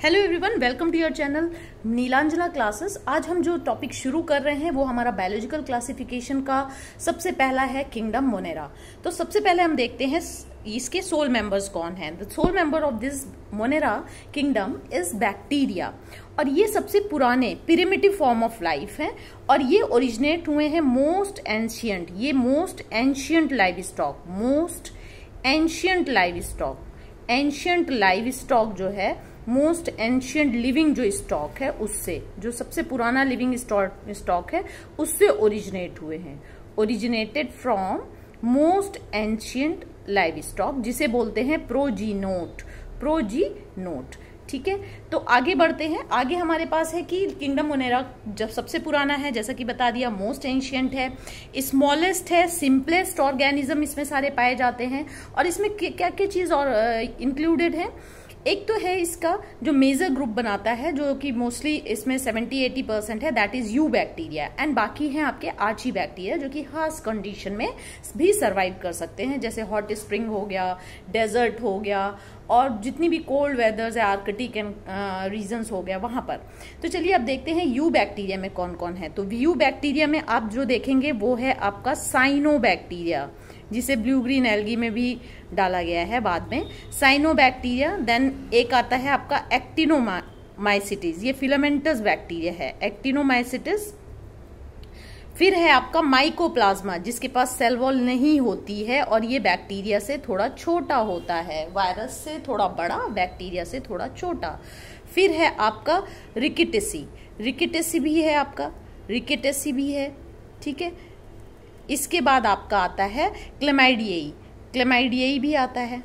Hello everyone, welcome to your channel Neelanjana classes. आज हम जो टॉपिक शुरू कर रहे हैं वो हमारा बायोलॉजिकल क्लासिफिकेशन का सबसे पहला है किंगडम मोनेरा। तो सबसे पहले हम देखते हैं इसके सोल मेंबर्स कौन हैं। The sole member of this Monera kingdom is bacteria, और ये सबसे पुराने प्रिमिटिव फॉर्म ऑफ लाइफ है और ये ओरिजिनेट हुए हैं मोस्ट एंशियंट लाइव स्टॉक जो है, मोस्ट एंशियंट लिविंग जो स्टॉक है उससे, जो सबसे पुराना लिविंग स्टॉक है उससे ओरिजिनेट हुए हैं। Originated from most ancient live stock, जिसे बोलते हैं प्रोजीनोट। ठीक है, तो आगे बढ़ते हैं। आगे हमारे पास है कि किंगडम मोनेरा जब सबसे पुराना है, जैसा कि बता दिया, मोस्ट एंशियंट है, स्मॉलेस्ट है, सिंपलेस्ट ऑर्गेनिज्म इसमें सारे पाए जाते हैं। और इसमें क्या क्या चीज और इंक्लूडेड है। एक तो है इसका जो मेजर ग्रुप बनाता है, जो कि मोस्टली इसमें 70-80% है, that is you bacteria, and बाकी हैं आपके आर्ची बैक्टीरिया जो कि हार्श कंडीशन में भी सर्वाइव कर सकते हैं, जैसे हॉट स्प्रिंग हो गया, डेजर्ट हो गया, और जितनी भी कोल्ड वेदर्स है, आर्कटिक एंड रीजन्स हो गया वहां पर। तो चलिए अब देखते हैं यू बैक्टीरिया में कौन कौन है। तो यू बैक्टीरिया में आप जो देखेंगे वो है आपका साइनोबैक्टीरिया, जिसे ब्लू ग्रीन एल्गी में भी डाला गया है बाद में, साइनोबैक्टीरिया। देन एक आता है आपका एक्टिनोमाइसिटिस, ये फिलामेंटस बैक्टीरिया है, एक्टिनोमाइसिटिस। फिर है आपका माइकोप्लाज्मा, जिसके पास सेल वॉल नहीं होती है और ये बैक्टीरिया से थोड़ा छोटा होता है, वायरस से थोड़ा बड़ा, बैक्टीरिया से थोड़ा छोटा। फिर है आपका रिकेटेसी भी है आपका, भी है, ठीक है। इसके बाद आपका आता है क्लेमाइडियई भी आता है,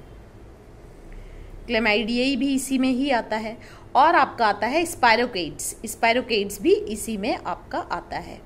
क्लेमाइडियई भी इसी में ही आता है। और आपका आता है स्पाइरोकेट्स भी इसी में आपका आता है,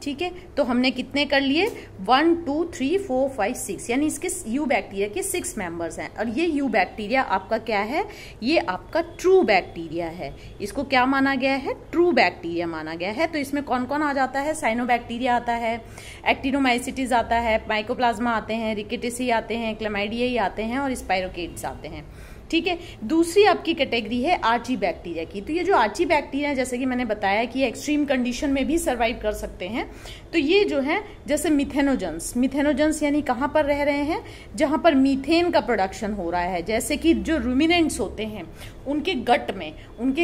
ठीक है। तो हमने कितने कर लिए, 1 2 3 4 5 6, यानी इसके यू बैक्टीरिया के 6 मेंबर्स हैं। और ये यू बैक्टीरिया आपका क्या है, ये आपका ट्रू बैक्टीरिया है। इसको क्या माना गया है, ट्रू बैक्टीरिया माना गया है। तो इसमें कौन कौन आ जाता है, साइनोबैक्टीरिया आता है, एक्टिनोमाइसिटिस आता है, माइकोप्लाज्मा आते हैं, रिकेटेसी आते हैं, क्लेमाइडियई आते हैं और स्पाइरोकेट्स आते हैं, ठीक है। दूसरी आपकी कैटेगरी है आर्ची बैक्टीरिया की। तो ये जो आर्ची बैक्टीरिया, जैसे कि मैंने बताया कि एक्सट्रीम कंडीशन में भी सरवाइव कर सकते हैं। तो ये जो है जैसे मिथेनोजेंस यानी कहाँ पर रह रहे हैं, जहां पर मीथेन का प्रोडक्शन हो रहा है। जैसे कि जो रूमिनेंट्स होते हैं उनके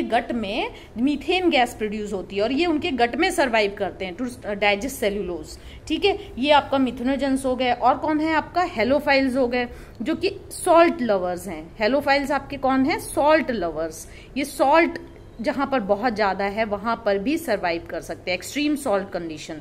गट में मीथेन गैस प्रोड्यूस होती है और ये उनके गट में सरवाइव करते हैं टू डाइजेस्ट सेल्यूलोज, ठीक है। ये आपका मिथेनोजेंस हो गए। और कौन है आपका, हेलोफाइल्स हो गए, जो कि सॉल्ट लवर्स हैं। हेलोफाइल्स आपके कौन है, सॉल्ट लवर्स। ये सॉल्ट जहां पर बहुत ज्यादा है वहां पर भी सरवाइव कर सकते हैं, extreme salt condition,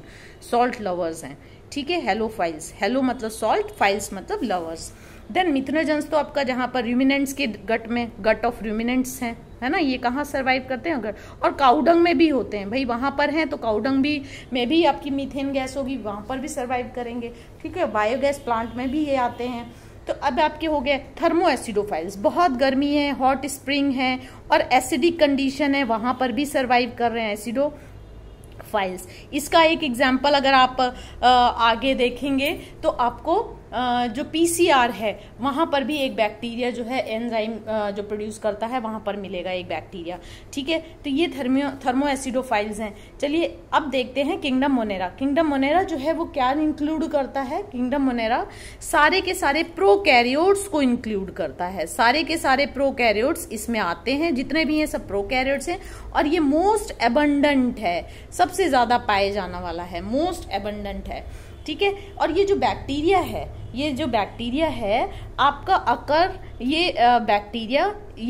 salt lovers हैं, ठीक है। हेलोफाइल्स, हेलो मतलब सॉल्ट, फाइल्स मतलब लवर्स। देन मिथेनोजेंस तो आपका जहां पर रूमिनेंट्स के गट ऑफ रूमिनेंट्स हैं, है ना, ये कहाँ सरवाइव करते हैं, गट। और काउडंग में भी होते हैं भाई, वहां पर हैं तो काउडंग में भी आपकी मीथेन गैस होगी, वहां पर भी सरवाइव करेंगे, ठीक है। बायोगैस प्लांट में भी ये आते हैं। तो अब आपके हो गए थर्मो एसिडोफाइल्स, बहुत गर्मी है, हॉट स्प्रिंग है और एसिडिक कंडीशन है, वहां पर भी सरवाइव कर रहे हैं एसिडोफाइल्स। इसका एक एग्जांपल अगर आप आगे देखेंगे तो आपको जो पीसीआर है वहां पर भी एक बैक्टीरिया जो है एंजाइम जो प्रोड्यूस करता है, वहां पर मिलेगा एक बैक्टीरिया, ठीक है। तो ये थर्मो एसिडोफाइल्स हैं। चलिए अब देखते हैं किंगडम मोनेरा जो है वो क्या इंक्लूड करता है। किंगडम मोनेरा सारे के सारे प्रोकैरियोट्स को इंक्लूड करता है, सारे के सारे प्रोकैरियोट्स इसमें आते हैं, जितने भी हैं सब प्रोकैरियोट्स हैं। और ये मोस्ट एबंडेंट है, सबसे ज्यादा पाए जाने वाला है, मोस्ट एबंडेंट है, ठीक है। और ये जो बैक्टीरिया है आपका ये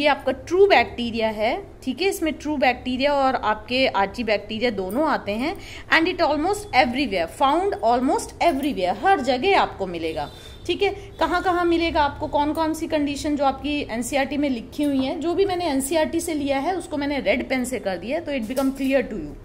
आपका ट्रू बैक्टीरिया है, ठीक है। इसमें ट्रू बैक्टीरिया और आपके आर्ची बैक्टीरिया दोनों आते हैं। And it found almost everywhere, हर जगह आपको मिलेगा, ठीक है। कहाँ कहाँ मिलेगा आपको, कौन कौन सी कंडीशन जो आपकी एनसीईआरटी में लिखी हुई है, जो भी मैंने एनसीईआरटी से लिया है उसको मैंने रेड पेन से कर दिया है, तो it become clear to you,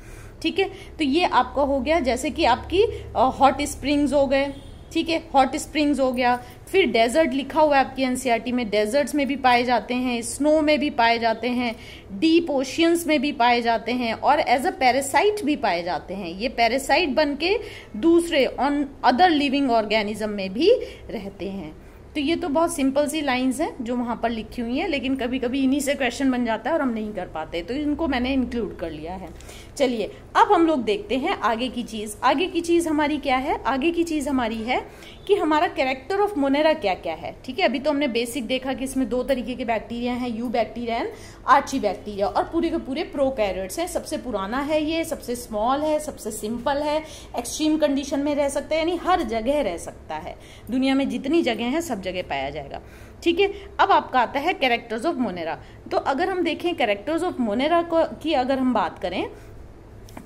ठीक है। तो ये आपका हो गया, जैसे कि आपकी हॉट स्प्रिंग्स हो गए, ठीक है, हॉट स्प्रिंग्स हो गया। फिर डेजर्ट लिखा हुआ है आपकी एनसीईआरटी में, डेजर्ट्स में भी पाए जाते हैं, स्नो में भी पाए जाते हैं, डीप ओशियंस में भी पाए जाते हैं और एज अ पैरासाइट भी पाए जाते हैं। ये पैरासाइट बन के दूसरे ऑन अदर लिविंग ऑर्गेनिज्म में भी रहते हैं, तो ये तो बहुत सिंपल सी लाइंस हैं जो वहां पर लिखी हुई हैं, लेकिन कभी कभी इन्हीं से क्वेश्चन बन जाता है और हम नहीं कर पाते, तो इनको मैंने इंक्लूड कर लिया है। चलिए अब हम लोग देखते हैं आगे की चीज। आगे की चीज हमारी क्या है? आगे की चीज हमारी है कि हमारा कैरेक्टर ऑफ मोनेरा क्या क्या है। ठीक है, अभी तो हमने बेसिक देखा कि इसमें 2 तरीके के बैक्टीरिया हैं, eubacteria and archaebacteria, और पूरे के पूरे प्रोकैरियोट्स हैं। सबसे पुराना है ये, सबसे स्मॉल है, सबसे सिंपल है, एक्सट्रीम कंडीशन में रह सकता है, यानी हर जगह रह सकता है, दुनिया में जितनी जगह है सब जगह पाया जाएगा। ठीक है, अब आपका आता है कैरेक्टर्स ऑफ मोनेरा। तो अगर हम देखें कैरेक्टर्स ऑफ मोनेरा की अगर हम बात करें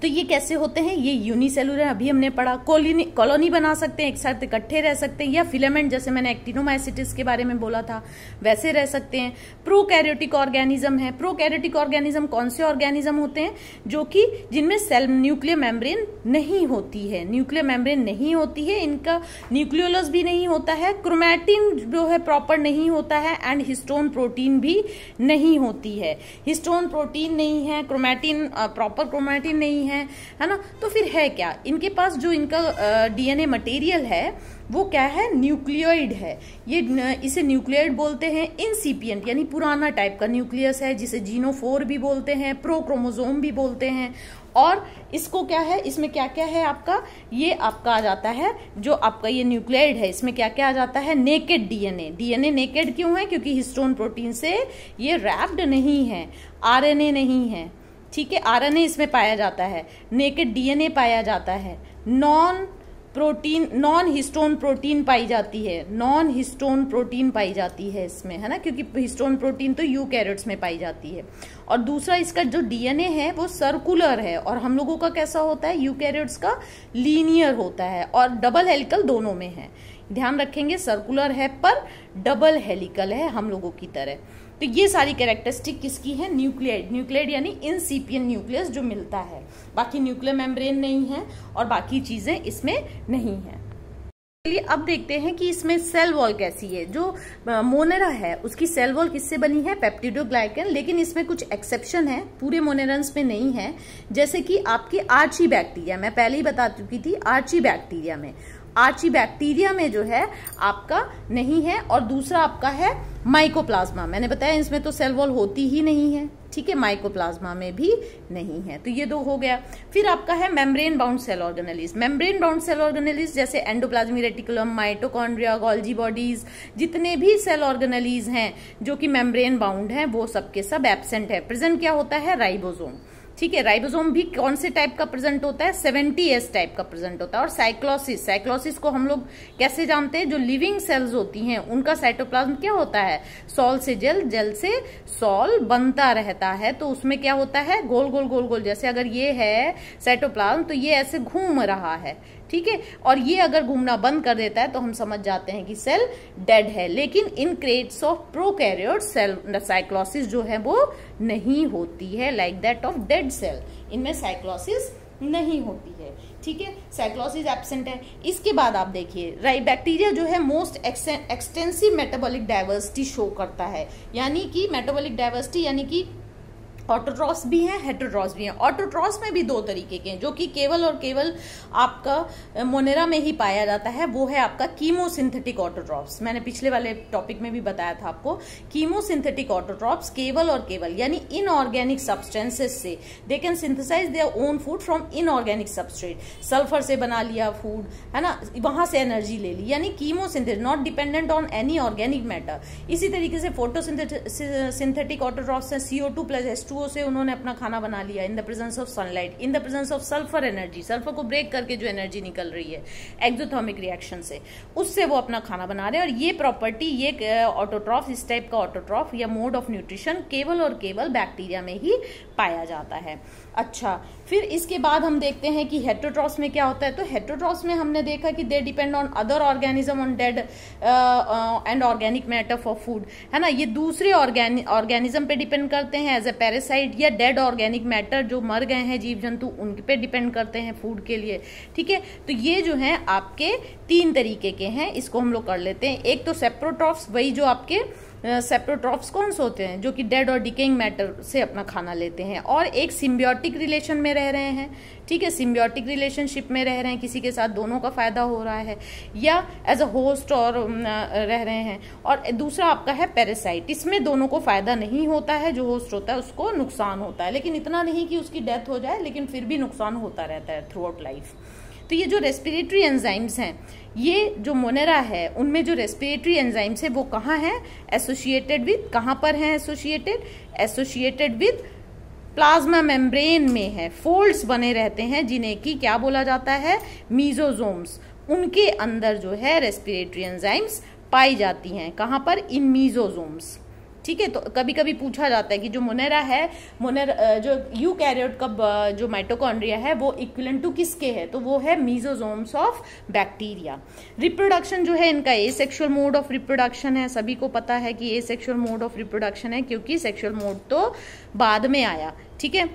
तो ये कैसे होते हैं? ये यूनिसेलुलर, अभी हमने पढ़ा, कॉलोनी बना सकते हैं, एक साथ इकट्ठे रह सकते हैं, या फिलामेंट, जैसे मैंने एक्टिनोमाइसिटिस के बारे में बोला था वैसे रह सकते हैं। प्रोकैरियोटिक ऑर्गेनिज्म है। प्रोकैरियोटिक ऑर्गेनिज्म कौन से ऑर्गेनिज्म होते हैं? जो कि जिनमें सेल न्यूक्लियर मेम्ब्रेन नहीं होती है, न्यूक्लियर मेम्ब्रेन नहीं होती है, इनका न्यूक्लियोलस भी नहीं होता है, क्रोमैटिन जो है प्रॉपर नहीं होता है, एंड हिस्टोन प्रोटीन भी नहीं होती है। हिस्टोन प्रोटीन नहीं है, क्रोमैटिन प्रॉपर क्रोमैटिन नहीं है ना? तो फिर है क्या? इनके पास जो इनका डीएनए मटेरियल है वो क्या है? न्यूक्लियोइड है। ये इसे न्यूक्लियोइड बोलते हैं। इंसिपिएंट यानी पुराना टाइप का न्यूक्लियस है, जिसे जीनोफोर भी बोलते हैं, प्रोक्रोमोसोम भी बोलते हैं। और इसको क्या है, इसमें क्या क्या है आपका? ये आपका आ जाता है जो आपका ये न्यूक्लियोइड है, इसमें क्या क्या आ जाता है? Naked DNA. डीएनए नेकेड क्यों है? क्योंकि हिस्टोन प्रोटीन से ये रैप्ड नहीं है, आरएनए नहीं है। ठीक है, आरएनए इसमें पाया जाता है, नेकेड डीएनए पाया जाता है, नॉन हिस्टोन प्रोटीन पाई जाती है, नॉन हिस्टोन प्रोटीन पाई जाती है इसमें, है ना? क्योंकि हिस्टोन प्रोटीन तो यूकैरियोट्स में पाई जाती है। और दूसरा इसका जो डीएनए है वो सर्कुलर है, और हम लोगों का कैसा होता है? यूकैरियोट्स का लीनियर होता है, और डबल हेलिकल दोनों में है। ध्यान रखेंगे, सर्कुलर है पर डबल हेलिकल है हम लोगों की तरह। तो ये सारी कैरेक्टरिस्टिक किसकी है? न्यूक्लियोइड। न्यूक्लियोइड यानी इंसिपिएंट न्यूक्लियस जो मिलता है, बाकी न्यूक्लियर मेम्ब्रेन नहीं है और बाकी चीजें इसमें नहीं है। चलिए अब देखते हैं कि इसमें सेल वॉल कैसी है। जो मोनेरा है उसकी सेल वॉल किससे बनी है? पेप्टिडोग्लाइकन। लेकिन इसमें कुछ एक्सेप्शन है, पूरे मोनेरन्स में नहीं है। जैसे कि आपकी आर्ची बैक्टीरिया, मैं पहले ही बता चुकी थी, आर्ची बैक्टीरिया में जो है आपका नहीं है। और दूसरा आपका है माइकोप्लाज्मा, मैंने बताया इसमें तो सेल वॉल होती ही नहीं है। ठीक है, माइकोप्लाज्मा में भी नहीं है। तो ये 2 हो गया। फिर आपका है membrane bound cell organelles. Membrane bound cell organelles जैसे endoplasmic reticulum, mitochondria, Golgi bodies, जितने भी सेल ऑर्गेनेलिज हैं जो कि मेम्ब्रेन बाउंड हैं वो सबके सब एब्सेंट है। प्रेजेंट क्या होता है? राइबोसोम। ठीक है, राइबोसोम भी कौन से टाइप का प्रेजेंट होता है? 70S टाइप का प्रेजेंट होता है। और साइक्लोसिस को हम लोग कैसे जानते हैं? जो लिविंग सेल्स होती हैं उनका साइटोप्लाज्म क्या होता है? सॉल से जेल, जेल से सॉल बनता रहता है। तो उसमें क्या होता है? गोल गोल गोल गोल, जैसे अगर ये है साइटोप्लाज्म तो ये ऐसे घूम रहा है। ठीक है, और ये अगर घूमना बंद कर देता है तो हम समझ जाते हैं कि सेल डेड है। लेकिन in crates of prokaryote cell cyclosis जो है वो नहीं होती है, like that of dead cell. इनमें साइक्लोसिस नहीं होती है। ठीक है, साइक्लोसिस एब्सेंट है। इसके बाद आप देखिए बैक्टीरिया जो है most extensive metabolic diversity show करता है। यानी कि मेटाबॉलिक डाइवर्सिटी यानी कि ऑटोट्रॉफ्स भी हैं, हेटेरोट्रॉफ्स भी हैं। ऑटोट्रॉफ्स में भी 2 तरीके के हैं जो कि केवल और केवल आपका मोनेरा में ही पाया जाता है। वो है आपका कीमोसिंथेटिक ऑटोट्रॉफ्स। मैंने पिछले वाले टॉपिक में भी बताया था आपको, कीमोसिंथेटिक ऑटोट्रॉफ्स केवल और केवल यानी इनऑर्गेनिक सब्सटेंसेस से they can synthesise their own food from inorganic substrate. Sulphur से बना लिया फूड, है ना, वहां से एनर्जी ले ली, यानी chemosynthetic, not dependent on any organic matter. इसी तरीके से फोटोसिंथेटिक ऑटोट्रॉफ्स हैं, CO2 + H2O से उन्होंने अपना खाना बना लिया in the presence of sunlight, in the presence of sulphur energy. Sulphur को ब्रेक करके जो एनर्जी निकल रही है एक्सोथर्मिक रिएक्शन से, उससे वो अपना खाना बना रहे हैं। और ये प्रॉपर्टी, ये ऑटोट्रॉफ, इस टाइप का ऑटोट्रॉफ या मोड ऑफ न्यूट्रिशन केवल और केवल बैक्टीरिया में ही पाया जाता है। अच्छा, फिर इसके बाद हम देखते हैं कि हेटेरोट्रॉफ्स में क्या होता है। तो हेटेरोट्रॉफ्स में हमने देखा कि they depend on other organism on dead and organic matter for food, है ना। ये दूसरे ऑर्गेनिज्म पे डिपेंड करते हैं एज ए पैरासाइट, या डेड ऑर्गेनिक मैटर जो मर गए हैं जीव जंतु उन पे डिपेंड करते हैं फूड के लिए। ठीक है, तो ये जो है आपके 3 तरीके के हैं, इसको हम लोग कर लेते हैं। एक तो सेप्रोट्रॉफ्स, वही जो आपके सेप्रोट्रॉफ्स कौन से होते हैं, जो कि डेड और डिकेइंग मैटर से अपना खाना लेते हैं और एक सिम्बियोटिक रिलेशन में रह रहे हैं, ठीक है, सिम्बियोटिक रिलेशनशिप में रह रहे हैं, किसी के साथ दोनों का फायदा हो रहा है, या एज अ होस्ट और रह रहे हैं। और दूसरा आपका है पैरासाइट, इसमें दोनों को फायदा नहीं होता है, जो होस्ट होता है उसको नुकसान होता है, लेकिन इतना नहीं कि उसकी डेथ हो जाए, लेकिन फिर भी नुकसान होता रहता है थ्रू आउट लाइफ। तो ये जो रेस्पिरेटरी एंजाइम्स हैं, ये जो मोनेरा है उनमें जो रेस्पिरेटरी एंजाइम्स है वो कहाँ है एसोसिएटेड विद, कहाँ पर है एसोसिएटेड विद प्लाज्मा मेम्ब्रेन में है, फोल्ड्स बने रहते हैं जिन्हें कि क्या बोला जाता है, मीजोजोम्स। उनके अंदर जो है रेस्पिरेटरी एंजाइम्स पाई जाती हैं, कहाँ पर, इन मीजोजोम्स, ठीक है। तो कभी कभी पूछा जाता है कि जो मोनेरा है, जो यूकैरियोट का जो माइटोकॉन्ड्रिया है वो इक्विवेलेंट टू किसके है, तो वो है मीजोजोम्स ऑफ बैक्टीरिया। रिप्रोडक्शन जो है इनका एसेक्सुअल मोड ऑफ रिप्रोडक्शन है, सभी को पता है कि एसेक्सुअल मोड ऑफ रिप्रोडक्शन है, क्योंकि सेक्सुअल मोड तो बाद में आया, ठीक है।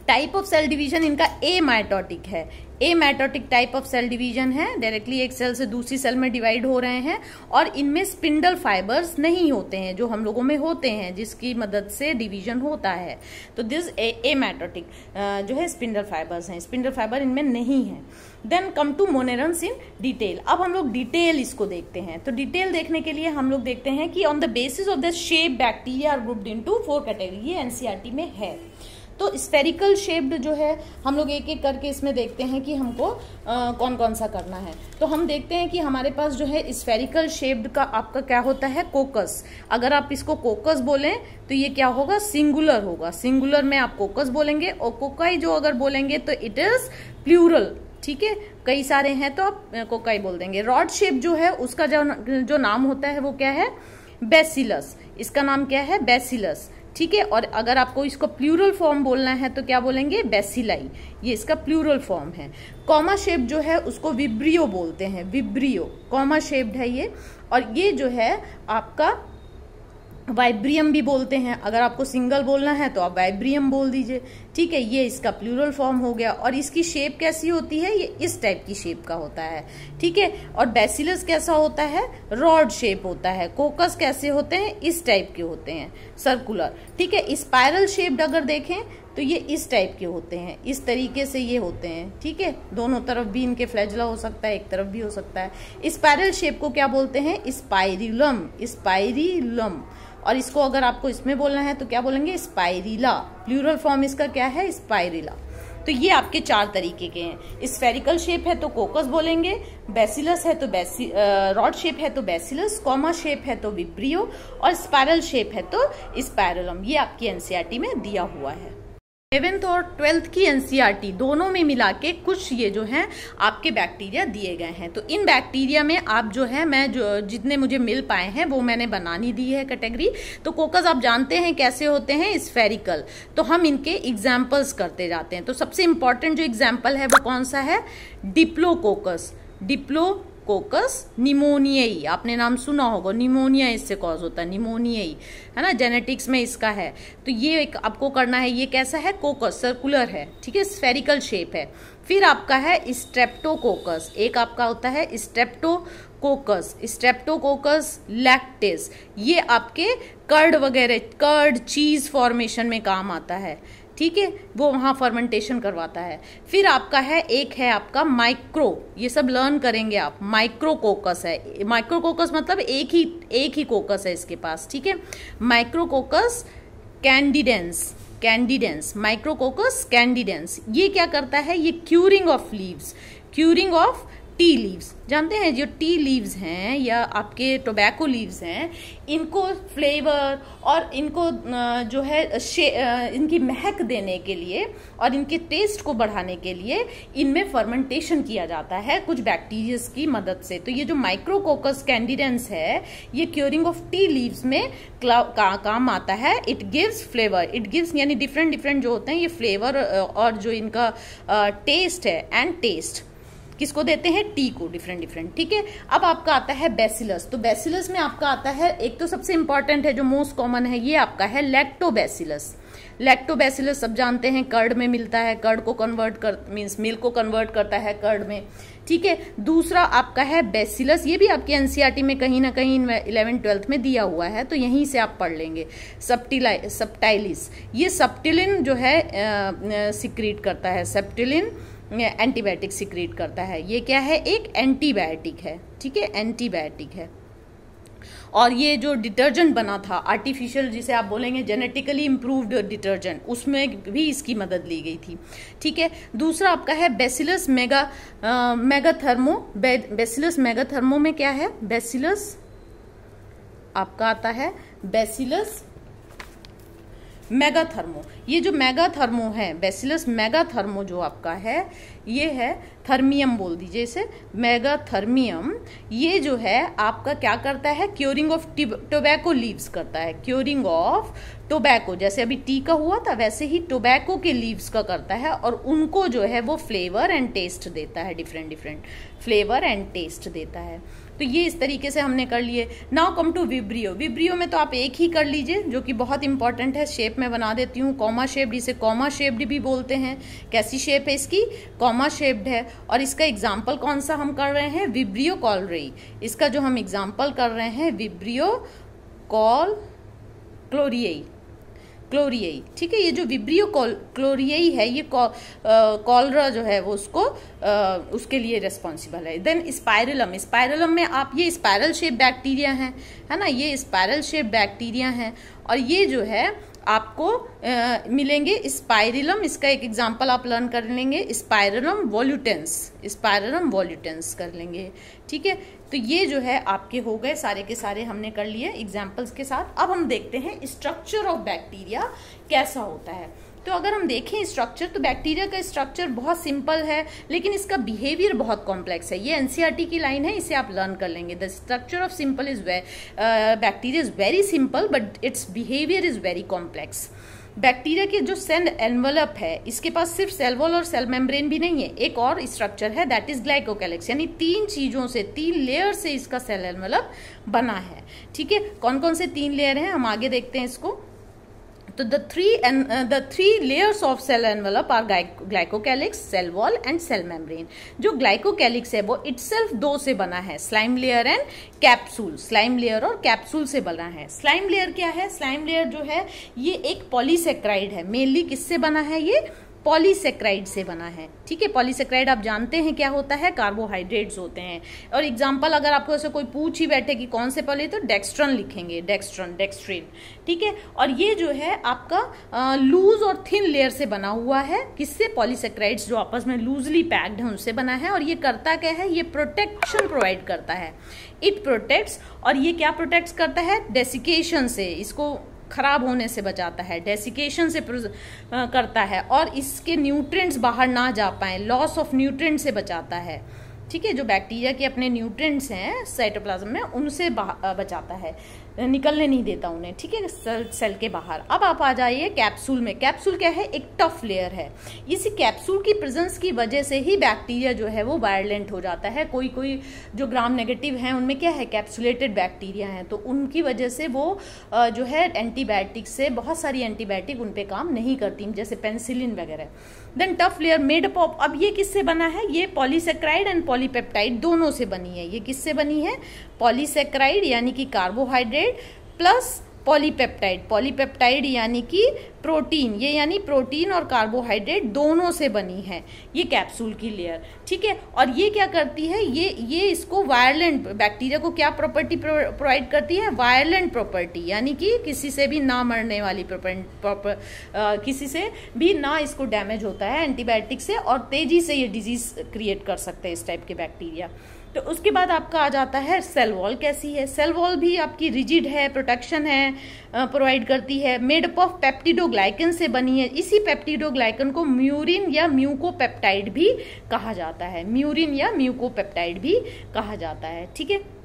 टाइप ऑफ सेल डिवीजन इनका एमाइटोटिक है, एमाइटोटिक टाइप ऑफ सेल डिवीजन है, डायरेक्टली एक सेल से दूसरी सेल में डिवाइड हो रहे हैं, और इनमें स्पिंडल फाइबर्स नहीं होते हैं जो हम लोगों में होते हैं, जिसकी मदद से डिवीजन होता है। तो दिस एमाइटोटिक जो है स्पिंडल फाइबर्स हैं, स्पिंडल फाइबर इनमें नहीं है। Then come to monerans in detail. अब हम लोग डिटेल इसको देखते हैं। तो डिटेल देखने के लिए हम लोग देखते हैं कि on the basis of the shape bacteria are grouped into 4 category, ये एनसीईआरटी में है। तो स्फेरिकल शेप्ड जो है हम लोग एक एक करके इसमें देखते हैं कि हमको कौन कौन सा करना है। तो हम देखते हैं कि हमारे पास जो है स्फेरिकल शेप्ड का आपका क्या होता है, कोकस। अगर आप इसको कोकस बोलें तो ये क्या होगा, सिंगुलर होगा, सिंगुलर में आप कोकस बोलेंगे, और कोकाई जो अगर बोलेंगे तो इट इज प्लूरल, ठीक है, कई सारे हैं तो आप कोकाई बोल देंगे। रॉड शेप जो है उसका जो नाम होता है वो क्या है, बेसिलस, इसका नाम क्या है, बेसिलस, ठीक है। और अगर आपको इसको प्लूरल फॉर्म बोलना है तो क्या बोलेंगे, बेसिलाई, ये इसका प्लूरल फॉर्म है। कॉमा शेप जो है उसको विब्रियो बोलते हैं, विब्रियो, कॉमा शेप्ड है ये। और ये जो है आपका वाइब्रियम भी बोलते हैं, अगर आपको सिंगल बोलना है तो आप वाइब्रियम बोल दीजिए, ठीक है। ये इसका प्लूरल फॉर्म हो गया। और इसकी शेप कैसी होती है, ये इस टाइप की शेप का होता है, ठीक है। और बेसिलस कैसा होता है, रॉड शेप होता है। कोकस कैसे होते हैं, इस टाइप के होते हैं, सर्कुलर, ठीक है। स्पाइरल शेप्ड अगर देखें तो ये इस टाइप के होते हैं, इस तरीके से ये होते हैं, ठीक है। दोनों तरफ भी इनके फ्लैजला हो सकता है, एक तरफ भी हो सकता है। स्पाइरल शेप को क्या बोलते हैं, स्पाइरिलम, स्पाइरिलम। और इसको अगर आपको इसमें बोलना है तो क्या बोलेंगे, स्पाइरिला, प्लूरल फॉर्म इसका क्या है, स्पाइरिला। तो ये आपके 4 तरीके के हैं। स्फेरिकल शेप है तो कोकस बोलेंगे, बेसिलस है तो रॉड शेप है तो बेसिलस, कॉमा शेप है तो विब्रियो, और स्पाइरल शेप है तो स्पाइरलम। ये आपकी एनसीईआरटी में दिया हुआ है। 11th और 12th की एनसीईआरटी दोनों में मिला के कुछ ये जो हैं आपके बैक्टीरिया दिए गए हैं। तो इन बैक्टीरिया में आप जो है, मैं जो जितने मुझे मिल पाए हैं वो मैंने बनानी दी है कैटेगरी। तो कोकस आप जानते हैं कैसे होते हैं, स्फेरिकल। तो हम इनके एग्जाम्पल्स करते जाते हैं। तो सबसे इंपॉर्टेंट जो एग्जाम्पल है वो कौन सा है, डिप्लोकोकस, डिप्लोकोकस निमोनियाई, आपने नाम सुना होगा, निमोनिया इससे कॉज होता है, निमोनियाई, है ना, जेनेटिक्स में इसका है। तो ये एक आपको करना है, ये कैसा है, कोकस, सर्कुलर है, ठीक है, स्फेरिकल शेप है। फिर आपका है स्ट्रेप्टोकोकस, एक आपका होता है स्ट्रेप्टोकोकस, स्ट्रेप्टोकोकस लैक्टिस, ये आपके कर्ड वगैरह, कर्ड चीज फॉर्मेशन में काम आता है, ठीक है, वो वहां फर्मेंटेशन करवाता है। फिर आपका है, एक है आपका माइक्रो, ये सब लर्न करेंगे आप, माइक्रोकोकस है। माइक्रोकोकस मतलब एक ही कोकस है इसके पास, ठीक है। माइक्रोकोकस कैंडिडेंस, कैंडिडेंस, माइक्रोकोकस कैंडिडेंस, ये क्या करता है, ये curing of leaves, curing of tea leaves, जानते हैं जो टी लीव्स हैं या आपके टोबैको लीव्स हैं, इनको फ्लेवर और इनको जो है इनकी महक देने के लिए और इनके टेस्ट को बढ़ाने के लिए इनमें फर्मेंटेशन किया जाता है कुछ बैक्टीरियाज की मदद से। तो ये जो माइक्रोकोकस कैंडिडेंस है, ये क्यूरिंग ऑफ टी लीव्स में काम आता है। It gives flavour, it gives यानी डिफरेंट जो होते हैं ये फ्लेवर और जो इनका टेस्ट है, एंड टेस्ट किसको देते हैं, टी को, डिफरेंट, ठीक है। अब आपका आता है बेसिलस। तो बेसिलस में आपका आता है, एक तो सबसे इंपॉर्टेंट है जो मोस्ट कॉमन है, ये आपका है लैक्टोबैसिलस। लैक्टोबैसिलस सब जानते हैं कर्ड में मिलता है, कर्ड को कन्वर्ट कर मींस मिल्क को कन्वर्ट करता है कर्ड में, ठीक है। दूसरा आपका है बेसिलस, ये भी आपके एनसीईआरटी में कहीं ना कहीं 11th-12th में दिया हुआ है, तो यहीं से आप पढ़ लेंगे। सप्टाइलिस, ये सप्टिलिन जो है सिक्रीट करता है, सप्टिलिन एंटीबायोटिक सिक्रीट करता है। ये क्या है, एक एंटीबायोटिक है, ठीक है, एंटीबायोटिक है। और ये जो डिटर्जेंट बना था आर्टिफिशियल, जिसे आप बोलेंगे जेनेटिकली इम्प्रूव्ड डिटर्जेंट, उसमें भी इसकी मदद ली गई थी, ठीक है। दूसरा आपका है बेसिलस मेगाथर्मो। बेसिलस मेगाथर्मो में क्या है, बेसिलस आपका आता है बेसिलस मेगाथर्मो। ये जो मेगाथर्मो है, बेसिलस मेगाथर्मो जो आपका है, ये है थर्मियम बोल दीजिए इसे, मेगाथर्मियम। ये जो है आपका क्या करता है, क्योरिंग ऑफ टोबैको लीव्स करता है, क्योरिंग ऑफ टोबैको। जैसे अभी टी का हुआ था, वैसे ही टोबैको के लीव्स का करता है, और उनको जो है वो फ्लेवर एंड टेस्ट देता है, डिफरेंट फ्लेवर एंड टेस्ट देता है। तो ये इस तरीके से हमने कर लिए। Now come to vibrio. Vibrio में तो आप एक ही कर लीजिए, जो कि बहुत इंपॉर्टेंट है। शेप में बना देती हूँ, कॉमा शेप्ड, इसे कॉमा शेप्ड भी बोलते हैं। कैसी शेप है इसकी, कॉमा शेप्ड है। और इसका एग्जाम्पल कौन सा हम कर रहे हैं, विब्रियो कॉलरेई। इसका जो हम एग्जाम्पल कर रहे हैं, विब्रियो क्लोरियई, ठीक है। ये जो विब्रियो क्लोरियई है, ये कॉलरा जो है वो उसको उसके लिए रिस्पॉन्सिबल है। देन स्पाइरलम, स्पाइरलम में आप ये स्पाइरल शेप बैक्टीरिया है ना, ये स्पाइरल शेप बैक्टीरिया है। और ये जो है आपको मिलेंगे स्पाइरलम, इसका एक एग्जांपल आप लर्न कर लेंगे, स्पाइरलम वॉल्यूटेंस कर लेंगे, ठीक है। तो ये जो है आपके हो गए सारे के सारे, हमने कर लिए एग्जाम्पल्स के साथ। अब हम देखते हैं स्ट्रक्चर ऑफ बैक्टीरिया कैसा होता है। तो अगर हम देखें स्ट्रक्चर, तो बैक्टीरिया का स्ट्रक्चर बहुत सिंपल है, लेकिन इसका बिहेवियर बहुत कॉम्प्लेक्स है। ये एनसीईआरटी की लाइन है, इसे आप लर्न कर लेंगे। The structure of simple is bacteria is very simple but it's behaviour is very complex. Bacteria के जो सेल एनवलप है, इसके पास सिर्फ सेल वॉल और सेल मेम्ब्रेन भी नहीं है, एक और स्ट्रक्चर है, दैट इज ग्लाइकोकैलिक्स। यानी 3 चीजों से, 3 लेयर से इसका सेल एनवलप बना है, ठीक है। कौन कौन से 3 लेयर हैं, हम आगे देखते हैं इसको। तो the three layers of cell envelope are glycocalyx, cell wall and cell membrane. जो glycocalyx है वो itself 2 से बना है, slime layer and capsule. Slime layer और कैप्सूल से बना है। स्लाइम लेयर क्या है, स्लाइम लेयर जो है ये एक पॉलीसेक्राइड है। मेनली किससे बना है, ये पॉलीसेक्राइड से बना है, ठीक है। पॉलीसेक्राइड आप जानते हैं क्या होता है, कार्बोहाइड्रेट्स होते हैं। और एग्जांपल अगर आपको ऐसे कोई पूछ ही बैठे कि कौन से पॉली, तो डेक्स्ट्रन लिखेंगे, डेक्स्ट्रिन, ठीक है। और ये जो है आपका लूज और थिन लेयर से बना हुआ है, किससे, पॉलीसेक्राइड्स जो आपस में लूजली पैक्ड है उनसे बना है। और ये करता क्या है, ये प्रोटेक्शन प्रोवाइड करता है, इट प्रोटेक्ट्स। और ये क्या प्रोटेक्ट करता है, डेसिकेशन से, इसको खराब होने से बचाता है, डेसिकेशन से करता है। और इसके न्यूट्रिएंट्स बाहर ना जा पाए, लॉस ऑफ न्यूट्रिएंट से बचाता है, ठीक है। जो बैक्टीरिया के अपने न्यूट्रिएंट्स हैं साइटोप्लाज्म में, उनसे बचाता है, निकलने नहीं देता उन्हें, ठीक है, सेल के बाहर। अब आप आ जाइए कैप्सूल में। कैप्सूल क्या है, एक टफ लेयर है। इसी कैप्सूल की प्रेजेंस की वजह से ही बैक्टीरिया जो है वो वायलेंट हो जाता है। कोई जो ग्राम नेगेटिव हैं उनमें क्या है, कैप्सुलेटेड बैक्टीरिया हैं, तो उनकी वजह से वो जो है एंटीबायोटिक से, बहुत सारी एंटीबायोटिक उन पे काम नहीं करती, जैसे पेनिसिलिन वगैरह। Then tough layer made up of, अब ये किससे बना है, ये पॉलीसेक्राइड एंड पॉलीपेप्टाइड दोनों से बनी है। ये किससे बनी है, पॉलीसेक्राइड यानी कि कार्बोहाइड्रेट प्लस पॉलीपेप्टाइड यानी कि प्रोटीन, ये यानी प्रोटीन और कार्बोहाइड्रेट दोनों से बनी है ये कैप्सूल की लेयर, ठीक है। और ये क्या करती है, ये इसको वायलेंट, बैक्टीरिया को क्या प्रॉपर्टी प्रोवाइड करती है, वायलेंट प्रॉपर्टी, यानी कि किसी से भी ना मरने वाली किसी से भी ना इसको डैमेज होता है एंटीबायोटिक से, और तेजी से ये डिजीज क्रिएट कर सकते हैं इस टाइप के बैक्टीरिया। तो उसके बाद आपका आ जाता है सेल वॉल। कैसी है, सेल वॉल भी आपकी रिजिड है, प्रोटेक्शन है, प्रोवाइड करती है। मेड अप ऑफ पेप्टिडोग्लाइकन से बनी है। इसी पेप्टिडोग्लाइकन को म्यूरिन या म्यूकोपेप्टाइड भी कहा जाता है, म्यूरिन या म्यूकोपेप्टाइड भी कहा जाता है, ठीक है।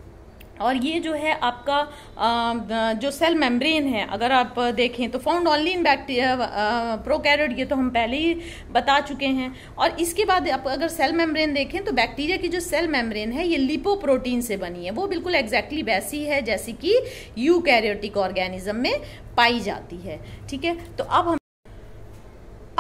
और ये जो है आपका जो सेल मेम्ब्रेन है, अगर आप देखें तो found only in bacteria prokaryote, ये तो हम पहले ही बता चुके हैं। और इसके बाद आप अगर सेल मेम्ब्रेन देखें तो बैक्टीरिया की जो सेल मेम्ब्रेन है ये लिपोप्रोटीन से बनी है, वो बिल्कुल एग्जैक्टली वैसी है जैसी कि यूकैरियोटिक ऑर्गेनिज्म में पाई जाती है, ठीक है। तो अब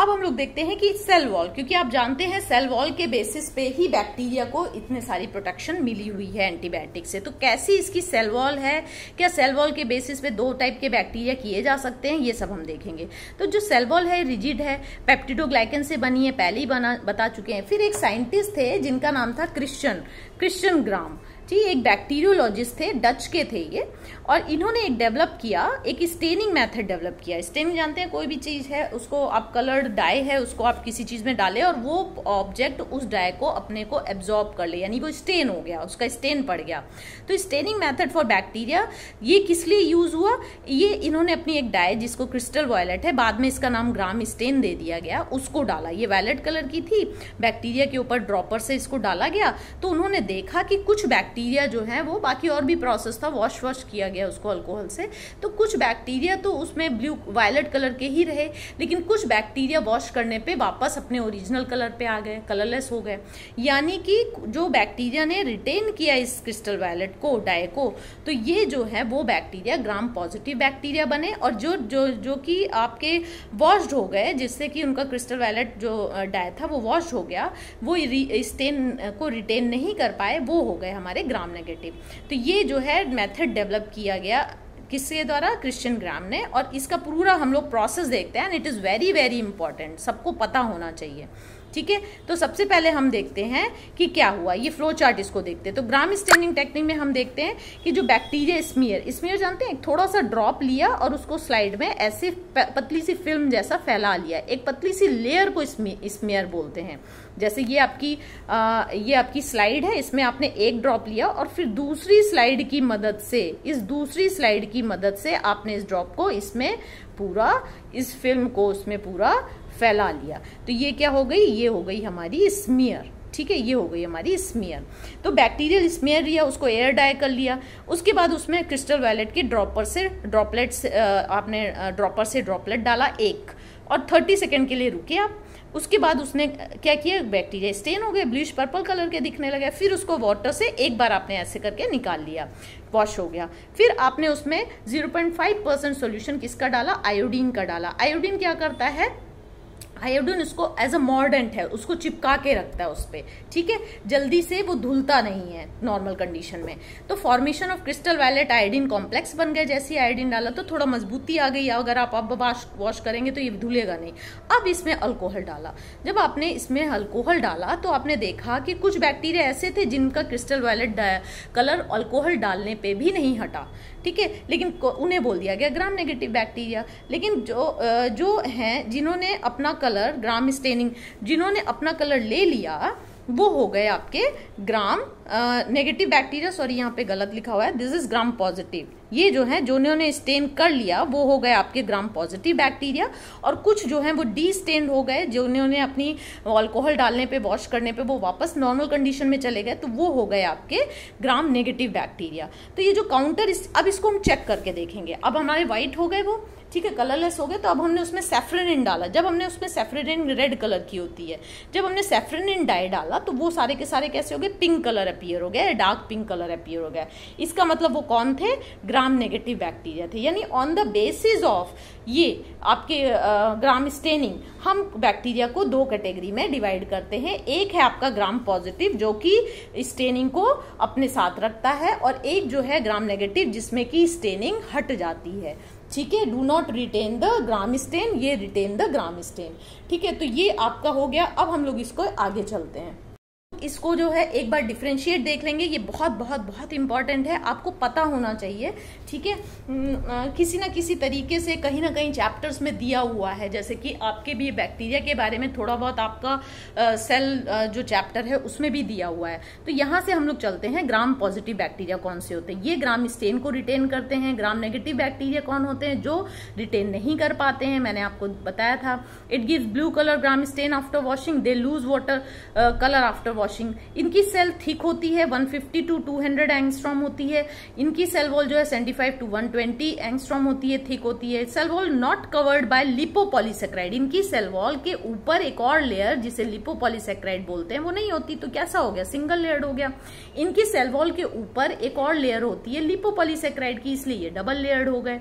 अब हम लोग देखते हैं कि सेल वॉल, क्योंकि आप जानते हैं सेल वॉल के बेसिस पे ही बैक्टीरिया को इतने सारी प्रोटेक्शन मिली हुई है एंटीबायोटिक से। तो कैसी इसकी सेल वॉल है, क्या सेल वॉल के बेसिस पे 2 टाइप के बैक्टीरिया किए जा सकते हैं, ये सब हम देखेंगे। तो जो सेल वॉल है रिजिड है, पेप्टिडोग्लाइकन से बनी है, पहले ही बता चुके हैं। फिर एक साइंटिस्ट थे जिनका नाम था क्रिश्चियन ग्राम, जी, एक बैक्टीरियोलॉजिस्ट थे, डच के थे ये, और इन्होंने एक डेवलप किया, एक स्टेनिंग मेथड डेवलप किया। स्टेनिंग जानते हैं, कोई भी चीज है उसको आप कलर्ड डाई है उसको आप किसी चीज में डालें और वो ऑब्जेक्ट उस डाई को अपने को एब्जॉर्ब कर ले, यानी वो स्टेन हो गया, उसका स्टेन पड़ गया। तो स्टेनिंग मेथड फॉर बैक्टीरिया ये किस लिए यूज हुआ, ये इन्होंने अपनी एक डाई जिसको क्रिस्टल वायलेट है, बाद में इसका नाम ग्राम स्टेन दे दिया गया, उसको डाला। ये वायलेट कलर की थी, बैक्टीरिया के ऊपर ड्रॉपर से इसको डाला गया। तो उन्होंने देखा कि कुछ बैक्टीरिया जो है वो, बाकी और भी प्रोसेस था, वॉश किया गया उसको अल्कोहल से, तो कुछ बैक्टीरिया तो उसमें ब्लू वायलेट कलर के ही रहे, लेकिन कुछ बैक्टीरिया वॉश करने पे वापस अपने ओरिजिनल कलर पे आ गए, कलरलेस हो गए। यानी कि जो बैक्टीरिया ने रिटेन किया इस क्रिस्टल वायलेट को, डाई को, तो ये जो है वो बैक्टीरिया ग्राम पॉजिटिव बैक्टीरिया बने। और जो जो जो कि आपके वॉश्ड हो गए, जिससे कि उनका क्रिस्टल वायलेट जो डाई था वो वॉश हो गया, वो स्टेन को रिटेन नहीं कर पाए, वो हो गए हमारे ग्राम नेगेटिव। तो ये जो है मेथड डेवलप किया गया किसके द्वारा, क्रिश्चियन ग्राम ने। और इसका पूरा हम लोग प्रोसेस देखते हैं, it is very very important, सबको पता होना चाहिए, ठीक है। तो सबसे पहले हम देखते हैं कि क्या हुआ, ये फ्लो चार्ट इसको देखते हैं। तो ग्राम स्टेनिंग टेक्निक में हम देखते हैं कि जो बैक्टीरिया स्मीयर जानते हैं, थोड़ा सा ड्रॉप लिया और उसको स्लाइड में ऐसे पतली सी फिल्म जैसा फैला लिया, एक पतली सी लेयर को स्मीयर बोलते हैं। जैसे ये आपकी स्लाइड है, इसमें आपने एक ड्रॉप लिया और फिर दूसरी स्लाइड की मदद से आपने इस ड्रॉप को इसमें पूरा, इस फिल्म को उसमें पूरा फैला लिया। तो ये क्या हो गई, ये हो गई हमारी स्मीयर, ठीक है, ये हो गई हमारी स्मीयर। तो बैक्टीरियल स्मीयर लिया, उसको एयर डाई कर लिया, उसके बाद उसमें क्रिस्टल वायलेट के ड्रॉपर से ड्रॉपलेट डाला एक, और 30 सेकेंड के लिए रुके आप। उसके बाद उसने क्या किया, बैक्टीरिया स्टेन हो गए, ब्लूइश पर्पल कलर के दिखने लगे। फिर उसको वाटर से एक बार आपने ऐसे करके निकाल लिया, वॉश हो गया। फिर आपने उसमें 0.5% सोल्यूशन किसका डाला, आयोडीन का डाला। आयोडीन क्या करता है, आयोडीन उसको एज अ मॉर्डेंट है, उसको चिपका के रखता है उस पर, ठीक है, जल्दी से वो धुलता नहीं है नॉर्मल कंडीशन में। तो formation of crystal violet iodine complex बन गए, जैसे ही आयोडीन डाला तो थोड़ा मजबूती आ गई। अगर आप अब वॉश करेंगे तो ये धुलेगा नहीं। अब इसमें अल्कोहल डाला, जब आपने इसमें अल्कोहल डाला तो आपने देखा कि कुछ बैक्टीरिया ऐसे थे जिनका क्रिस्टल वायलेट कलर अल्कोहल डालने पे भी नहीं हटा, ठीक है, लेकिन उन्हें बोल दिया गया ग्राम नेगेटिव बैक्टीरिया। लेकिन जो हैं जिन्होंने अपना कलर, ग्राम स्टेनिंग, जिन्होंने अपना कलर ले लिया, वो हो गए आपके ग्राम नेगेटिव बैक्टीरिया। सॉरी, यहाँ पे गलत लिखा हुआ है, दिस इज ग्राम पॉजिटिव। ये जो है, जो उन्होंने स्टेन कर लिया वो हो गए आपके ग्राम पॉजिटिव बैक्टीरिया। और कुछ जो है वो डी स्टेन हो गए, जो उन्होंने अपनी अल्कोहल डालने पे, वॉश करने पे वो वापस नॉर्मल कंडीशन में चले गए, तो वो हो गए आपके ग्राम नेगेटिव बैक्टीरिया। तो ये जो काउंटर, अब इसको हम चेक करके देखेंगे। अब हमारे व्हाइट हो गए वो, ठीक है, कलरलेस हो गए। तो अब हमने उसमें सैफ्रनिन डाला। जब हमने उसमें सैफ्रनिन रेड कलर की होती है, जब हमने सैफ्रनिन डाई डाला तो वो सारे के सारे कैसे हो गए, पिंक कलर अपीयर हो गया, डार्क पिंक कलर अपीयर हो गया। इसका मतलब वो कौन थे, ग्राम नेगेटिव बैक्टीरिया थे। यानी ऑन द बेसिस ऑफ ये आपके ग्राम स्टेनिंग हम बैक्टीरिया को 2 कैटेगरी में डिवाइड करते हैं। एक है आपका ग्राम पॉजिटिव जो कि स्टेनिंग को अपने साथ रखता है, और एक जो है ग्राम नेगेटिव जिसमें कि स्टेनिंग हट जाती है, ठीक है। Do not retain the gram stain, ये रिटेन द ग्राम स्टेन, ठीक है। तो ये आपका हो गया। अब हम लोग इसको आगे चलते हैं, इसको जो है एक बार डिफरेंशिएट देख लेंगे। ये बहुत बहुत बहुत इंपॉर्टेंट है, आपको पता होना चाहिए, ठीक है। किसी ना किसी तरीके से कहीं ना कहीं चैप्टर्स में दिया हुआ है, जैसे कि आपके भी बैक्टीरिया के बारे में थोड़ा बहुत आपका सेल जो चैप्टर है उसमें भी दिया हुआ है। तो यहाँ से हम लोग चलते हैं, ग्राम पॉजिटिव बैक्टीरिया कौन से होते हैं, ये ग्राम स्टेन को रिटेन करते हैं। ग्राम नेगेटिव बैक्टीरिया कौन होते हैं, जो रिटेन नहीं कर पाते हैं, मैंने आपको बताया था। It gives blue colour gram stain after washing, they lose water colour after washing. इनकी सेल थिक होती है, 150 to 200 एंगस्ट्रॉम होती है। इनकी सेल वॉल जो है 75 to 120 एंगस्ट्रॉम होती है, थिक होती है। Cell wall not covered by lipopolysaccharide, इनकी सेल वॉल के ऊपर एक और लेयर जिसे लिपोपॉलीसेक्राइड बोलते हैं वो नहीं होती, तो कैसा हो गया, सिंगल लेयर्ड हो गया। इनकी सेल वॉल के ऊपर एक और लेयर होती है लिपोपॉलीसेक्राइड की, इसलिए ये डबल लेयर्ड हो गए।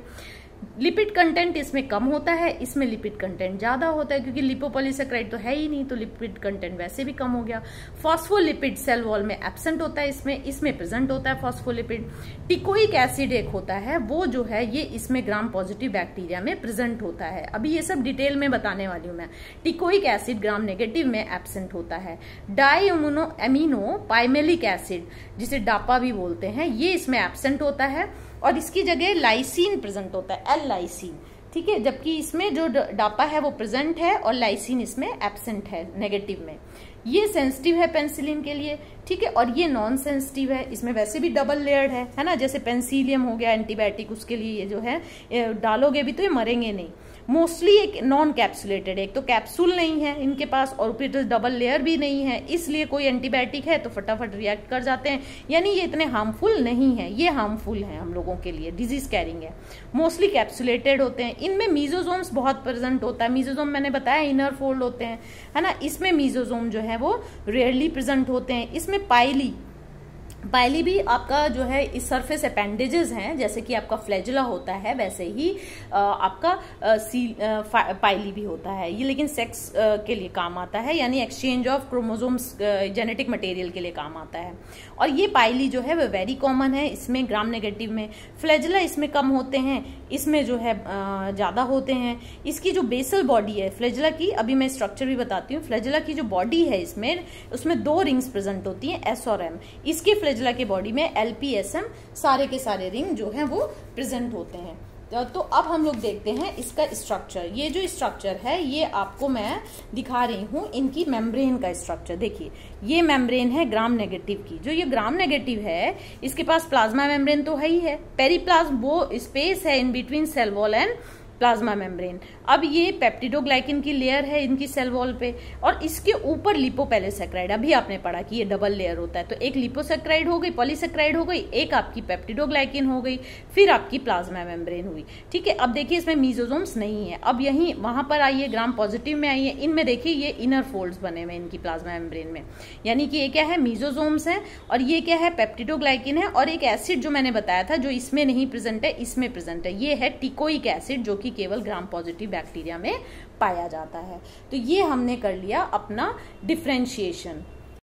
लिपिड कंटेंट इसमें कम होता है, इसमें लिपिड कंटेंट ज्यादा होता है, क्योंकि लिपोपॉलीसेकेराइड तो है ही नहीं, तो लिपिड कंटेंट वैसे भी कम हो गया। फॉस्फोलिपिड सेल वॉल में एब्सेंट होता है, इसमें प्रेजेंट होता है फॉस्फोलिपिड। टिकोइक एसिड एक होता है, वो जो है ये इसमें ग्राम पॉजिटिव बैक्टीरिया में प्रेजेंट होता है। अभी ये सब डिटेल में बताने वाली हूं मैं। टिकोइक एसिड ग्राम नेगेटिव में एब्सेंट होता है। डाई अमीनो पाइमेलिक एसिड, जिसे डापा भी बोलते हैं, ये इसमें एब्सेंट होता है और इसकी जगह लाइसिन प्रेजेंट होता है, एल लाइसिन। ठीक है, जबकि इसमें जो डापा है वो प्रेजेंट है और लाइसिन इसमें एब्सेंट है नेगेटिव में। ये सेंसिटिव है पेंसिलिन के लिए, ठीक है, और ये नॉन सेंसिटिव है। इसमें वैसे भी डबल लेयर्ड है ना, जैसे पेंसिलियम हो गया एंटीबायोटिक, उसके लिए ये जो है डालोगे भी तो ये मरेंगे नहीं। मोस्टली एक नॉन कैप्सुलेटेड, एक तो कैप्सूल नहीं है इनके पास और ऊपर डबल लेयर भी नहीं है, इसलिए कोई एंटीबायोटिक है तो फटाफट रिएक्ट कर जाते हैं, यानी ये इतने हार्मफुल नहीं है। ये हार्मफुल है हम लोगों के लिए, डिजीज कैरिंग है। मोस्टली कैप्सुलेटेड होते हैं। इनमें मीजोजोम्स बहुत प्रेजेंट होता है। मीजोजोम मैंने बताया इनर फोल्ड होते हैं, है ना। इसमें मीजोजोम जो है वो रेयरली प्रेजेंट होते हैं। इसमें पाइली भी आपका जो है इस सरफेस अपेंडेजेस हैं, जैसे कि आपका फ्लैजुला होता है वैसे ही आपका पाइली भी होता है ये, लेकिन सेक्स के लिए काम आता है, यानी exchange of chromosomes genetic material के लिए काम आता है। और ये पाइली जो है वो वेरी कॉमन है इसमें ग्राम नेगेटिव में। फ्लैजुला इसमें कम होते हैं, इसमें जो है ज्यादा होते हैं। इसकी जो बेसल बॉडी है फ्लैजुला की, अभी मैं स्ट्रक्चर भी बताती हूँ। फ्लैजुला की जो बॉडी है उसमें 2 रिंग्स प्रेजेंट होती हैं, एस और एम। इसके फ्लैजुला के बॉडी में LPSM सारे के सारे रिंग जो हैं वो प्रेजेंट होते हैं। तो अब हम लोग देखते हैं इसका स्ट्रक्चर। ये जो स्ट्रक्चर है ये आपको मैं दिखा रही हूँ, इनकी मेम्ब्रेन का स्ट्रक्चर। देखिए ये मेम्ब्रेन है ग्राम नेगेटिव की। जो ये ग्राम नेगेटिव है इसके पास प्लाज्मा मेम्ब्रेन तो है ही है, पेरीप्लाज्म वो स्पेस है in between cell wall and plasma membrane. अब ये पेप्टिडोग्लाइकिन की लेयर है इनकी सेल वॉल पे, और इसके ऊपर लिपोपॉलीसेकेराइड। अभी आपने पढ़ा कि ये डबल लेयर होता है, तो एक लिपोसेकेराइड हो गई, पॉलीसेकेराइड हो गई, एक आपकी पेप्टिडोग्लाइकिन हो गई, फिर आपकी प्लाज्मा मेम्ब्रेन हुई। ठीक है, अब देखिए इसमें मीजोजोम्स नहीं है। अब यही वहां पर आइए, ग्राम पॉजिटिव में आइए, इनमें देखिए ये इनर फोल्ड्स बने हुए इनकी प्लाज्मा मेम्ब्रेन में, यानी कि ये क्या है, मीजोजोम्स है, और ये क्या है, पेप्टिडोग्लाइकिन है, और एक एसिड जो मैंने बताया था जो इसमें नहीं प्रेजेंट है इसमें प्रेजेंट है, ये है टिकोइक एसिड, जो कि केवल ग्राम पॉजिटिव बैक्टीरिया में पाया जाता है। तो ये हमने कर लिया अपना डिफरेंशिएशन।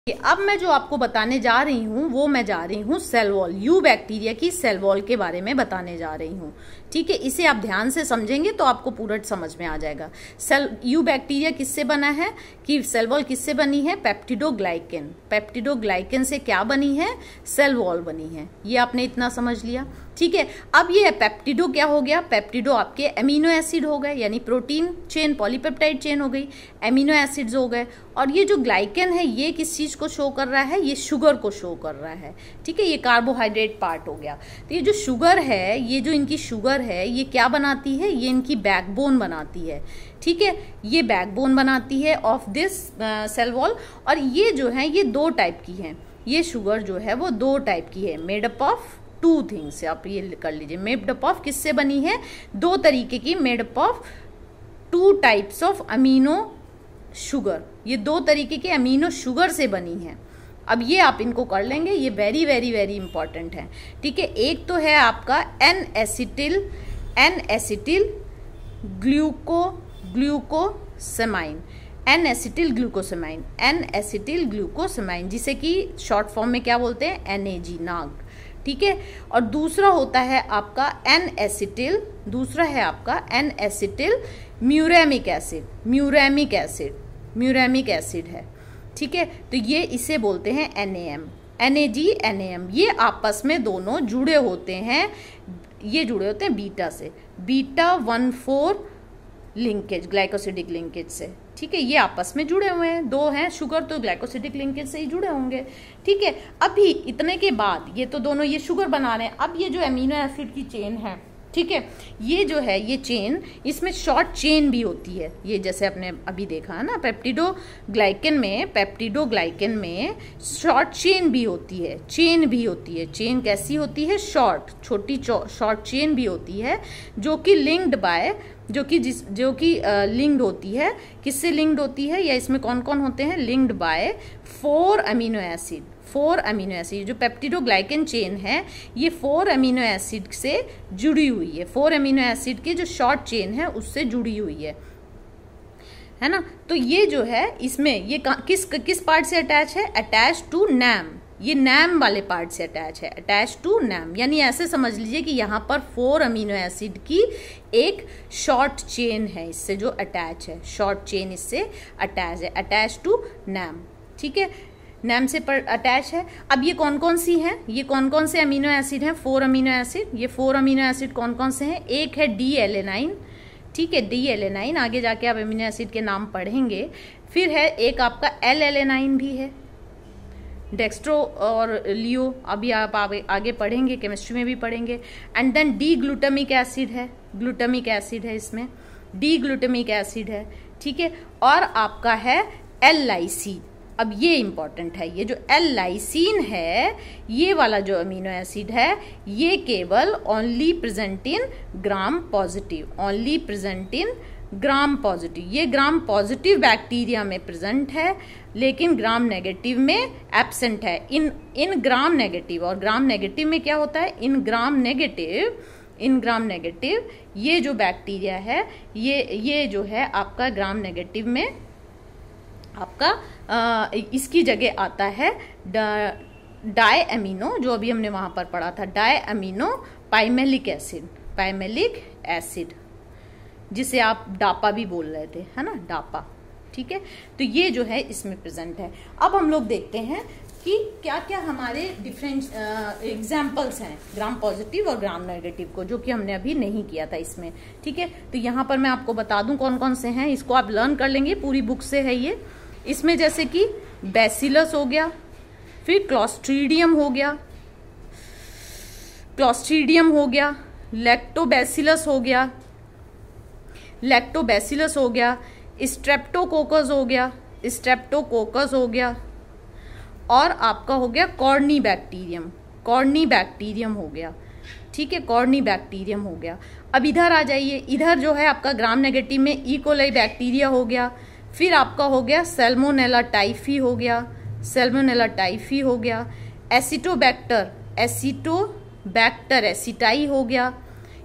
अब मैं जो आपको बताने जा रही हूं वो मैं जा रही हूं सेल वॉल, यू बैक्टीरिया की सेल वॉल के बारे में बताने जा रही हूं। ठीक है, इसे आप ध्यान से समझेंगे तो आपको पूरा समझ में आ जाएगा। सेल यू बैक्टीरिया किससे बना है, कि सेल वॉल किससे बनी है, पेप्टिडोग्लाइकिन। पेप्टिडोग्लाइकिन से क्या बनी है, सेल वॉल बनी है। ये आपने इतना समझ लिया। ठीक है, अब ये पेप्टिडो क्या हो गया, पेप्टिडो आपके एमिनो एसिड हो गए, यानी प्रोटीन चेन, पॉलीपेप्टाइड चेन हो गई, एमिनो एसिड्स हो गए। और ये जो ग्लाइकन है ये किस चीज को शो कर रहा है, ये शुगर को शो कर रहा है। ठीक है, ये कार्बोहाइड्रेट पार्ट हो गया। तो ये जो शुगर है, ये जो इनकी शुगर है, ये क्या बनाती है, ये इनकी बैकबोन बनाती है। ठीक है, ये बैकबोन बनाती है ऑफ दिस सेल वॉल। और ये जो है ये 2 टाइप की है, ये शुगर जो है वो 2 टाइप की है, मेड अप ऑफ 2 थिंग्स। आप ये कर लीजिए, मेड अप ऑफ किससे बनी है, 2 तरीके की, made up of 2 types of amino sugar. ये 2 तरीके के अमीनो शुगर से बनी है। अब ये आप इनको कर लेंगे, ये वेरी वेरी वेरी इंपॉर्टेंट है। ठीक है, एक तो है आपका एन एसिटिल ग्लूकोसेमाइन, एन एसिटिल ग्लूकोसेमाइन, जिसे कि शॉर्ट फॉर्म में क्या बोलते हैं, NAG, नाग। ठीक है, और दूसरा होता है आपका एन एसिटिल म्यूरेमिक एसिड है। ठीक है, तो ये इसे बोलते हैं NAG। ये आपस में दोनों जुड़े होते हैं, ये जुड़े होते हैं बीटा से, बीटा 1,4 लिंकेज, ग्लाइकोसिडिक लिंकेज से। ठीक है, ये आपस में जुड़े हुए हैं, 2 हैं शुगर, तो ग्लाइकोसिडिक लिंकेज से ही जुड़े होंगे। ठीक है, अभी इतने के बाद ये तो दोनों ये शुगर बना रहे हैं। अब ये जो अमीनो एसिड की चेन है, ठीक है, ये जो है ये चेन, इसमें शॉर्ट चेन भी होती है। ये जैसे आपने अभी देखा है ना, पेप्टिडोग्लाइकन में शॉर्ट चेन भी होती है, चेन कैसी होती है, छोटी शॉर्ट चेन भी होती है, जो कि लिंक्ड होती है, किससे लिंक्ड होती है, या इसमें कौन कौन होते हैं, linked by 4 amino acid. 4 amino acid, जो पेप्टिडोग्लाइकन चेन है ये 4 अमीनो एसिड से जुड़ी हुई है, 4 अमीनो एसिड की जो शॉर्ट चेन है उससे जुड़ी हुई है ना। तो ये जो है इसमें ये किस पार्ट से अटैच है, अटैच टू नैम, ये नैम वाले पार्ट से अटैच है, अटैच टू नैम, यानी ऐसे समझ लीजिए कि यहाँ पर 4 अमीनो एसिड की एक शॉर्ट चेन है इससे जो अटैच है, शॉर्ट चेन इससे अटैच है, अटैच टू नैम, ठीक है, नैम से पर अटैच है। अब ये कौन कौन सी हैं, ये कौन कौन से अमीनो एसिड हैं, 4 अमीनो एसिड, ये 4 अमीनो एसिड कौन कौन से हैं, एक है डी एलेनाइन, ठीक है, डी एलेनाइन, आगे जाके आप अमीनो एसिड के नाम पढ़ेंगे। फिर है एक आपका एल एलेनाइन भी है, डेक्स्ट्रो और लियो, अभी आप आगे पढ़ेंगे, केमिस्ट्री में भी पढ़ेंगे। And then D glutamic acid है, ग्लूटामिक एसिड है इसमें, डी ग्लूटामिक एसिड है, ठीक है। और आपका है एल लाइसीन। अब ये इंपॉर्टेंट है, ये जो एल लाइसीन है ये वाला जो अमीनो एसिड है ये केवल only present in gram positive, only present in gram positive, ये ग्राम पॉजिटिव बैक्टीरिया में प्रेजेंट है लेकिन ग्राम नेगेटिव में एब्सेंट है। इन ग्राम नेगेटिव, और ग्राम नेगेटिव में क्या होता है, इन ग्राम नेगेटिव ये जो बैक्टीरिया है ये जो है आपका ग्राम नेगेटिव में आपका इसकी जगह आता है डाई अमीनो, जो अभी हमने वहां पर पढ़ा था, डाई अमीनो पाइमेलिक एसिड, जिसे आप डापा भी बोल रहे थे, है ना, डापा, ठीक है। तो ये जो है इसमें प्रेजेंट है। अब हम लोग देखते हैं कि क्या क्या हमारे डिफरेंट एग्जाम्पल्स हैं ग्राम पॉजिटिव और ग्राम नेगेटिव को, जो कि हमने अभी नहीं किया था इसमें, ठीक है। तो यहाँ पर मैं आपको बता दूं कौन कौन से हैं, इसको आप लर्न कर लेंगे, पूरी बुक से है ये। इसमें जैसे कि बैसिलस हो गया, फिर क्लॉस्ट्रीडियम हो गया, लैक्टोबैसिलस हो गया, स्ट्रेप्टोकोकस हो गया, और आपका हो गया कॉर्नी बैक्टीरियम हो गया, ठीक है, कॉर्नी बैक्टीरियम हो गया। अब इधर आ जाइए, इधर जो है आपका ग्राम नेगेटिव में ई कोलाई बैक्टीरिया हो गया, फिर आपका हो गया सैल्मोनेला टाइफी हो गया, एसिटोबैक्टर एसिटाई हो गया,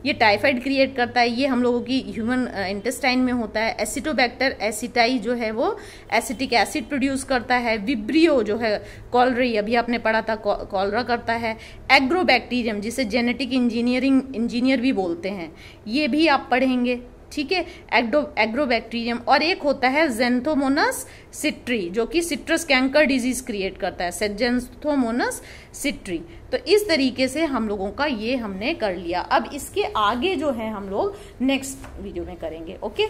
ये टाइफाइड क्रिएट करता है, ये हम लोगों की ह्यूमन इंटेस्टाइन में होता है। एसिटोबैक्टर एसिटाई जो है वो एसिटिक एसिड प्रोड्यूस करता है। विब्रियो जो है कॉलरी, अभी आपने पढ़ा था, कॉलरा करता है। एग्रोबैक्टीरियम जिसे जेनेटिक इंजीनियर भी बोलते हैं, ये भी आप पढ़ेंगे, ठीक है, एग्रोबैक्टीरियम। और एक होता है ज़ेंथोमोनस सिट्री, जो कि सिट्रस कैंकर डिजीज क्रिएट करता है, ज़ेंथोमोनस सिट्री। तो इस तरीके से हम लोगों का ये हमने कर लिया। अब इसके आगे जो है हम लोग नेक्स्ट वीडियो में करेंगे, ओके।